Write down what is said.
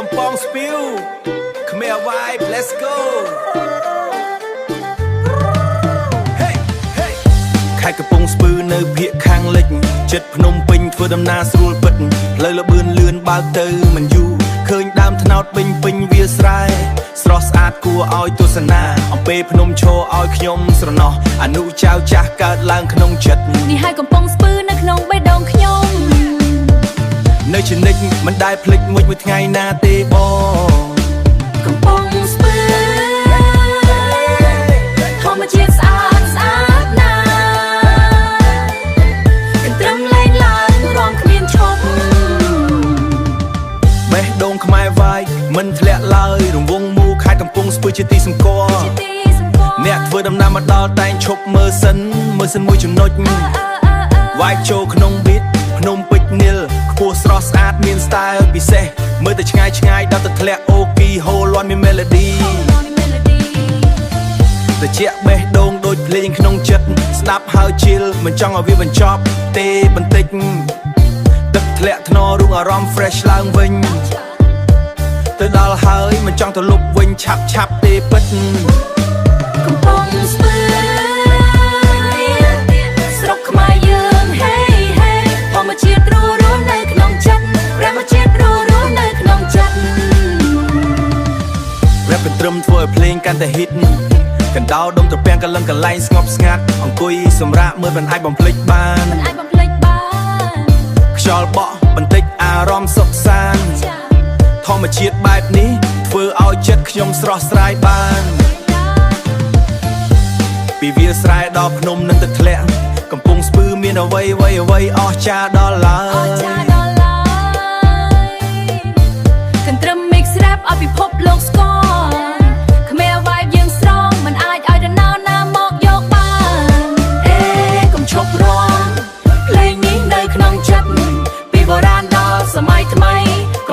កំពង់ស្ពៀវខ្មែរ vibe let's go ខេត្តកំពង់ស្ពឺនៅភាគខាងលិចចិត្តភ្នំពេញធ្វើដំណើរស្រួលពិតផ្លូវលបឿនលឿនបើកទៅមិនយូរឃើញដើមត្នោតពេញវាស្រែស្រស់ស្អាតគួរឲ្យទស្សនាអំពេលភ្នំឈរឲ្យខ្ញុំស្រណោះអនុចៅចាស់កើតឡើងក្នុងចិត្តនេះហើយកំពង់ស្ពឺនៅក្នុងបេះដូងខ្ញុំនៅជានិច្ចមិនដែលភ្លេចមួយថ្ងៃណាទេបងកំពង់ស្ពឺធម្មជាតិស្អាតណាស់កន្ទ្រឹមលែងឡើងរំគ្មានឈប់បេះដូងខ្មែរវាយមិនធ្លាក់ឡើយរង្វង់មូខេត្តកំពង់ស្ពឺជាទីសម្គាល់អ្នកធ្វើដំណើរមកដល់តែងឈប់មើលសិនមួយចំណុចវាយចូលក្នុងប៊ីតភ្នំពេជ្រនីលខ្ពស់ស្រស់ស្អាតមាន style ពិសេសមើលទៅឆ្ងាយដល់ទៅធ្លាក់អូគីហូលាន់មាន melody ត្រជាក់បេះដូងដូចភ្លេងក្នុងចិត្តស្ដាប់ហើយជិលមិនចង់ឲ្យវាបញ្ចប់ទេបន្តិចទឹកធ្លាក់ថ្នររូងអារម្មណ៍ fresh ឡើងវិញទៅដល់ហើយមិនចង់ទៅលុបវិញឆាប់ទេពិតកំពង់ស្ពឺស្រុកខ្មែរយើងហេធម្មជាតិរស់នៅក្នុងចិត្តព្រះមជាតិរស់នៅក្នុងចិត្តរ៉េបកន្ទ្រឹមធ្វើឲ្យភ្លេងកាន់តែ hit កណ្ដោដុំត្រពាំងកលឹងកន្លែងស្ងប់ស្ងាត់អង្គុយសម្រាកមើលមិនអាចបំភ្លេចបានខ្យល់បក់បន្តិចអារម្មណ៍សុខសាន្តធម្មជាតិបែបនេះធ្វើឲ្យចិត្តខ្ញុំស្រស់ស្រាយបានពីវាលស្រែដល់ភ្នំនិងទឹកធ្លាក់កំពង់ស្ពឺមានអ្វីអស្ចារ្យដល់ឡើយកន្ទ្រឹម mix rap ឲ្យពិភពលោកស្គាល់ខ្មែរ vibe យើងស្រងមិនអាចឲ្យដណ្ដើមណាមកយកបានកុំឈប់រាំភ្លេងនេះនៅក្នុងចិត្តពីបុរាណដល់សម័យថ្មីក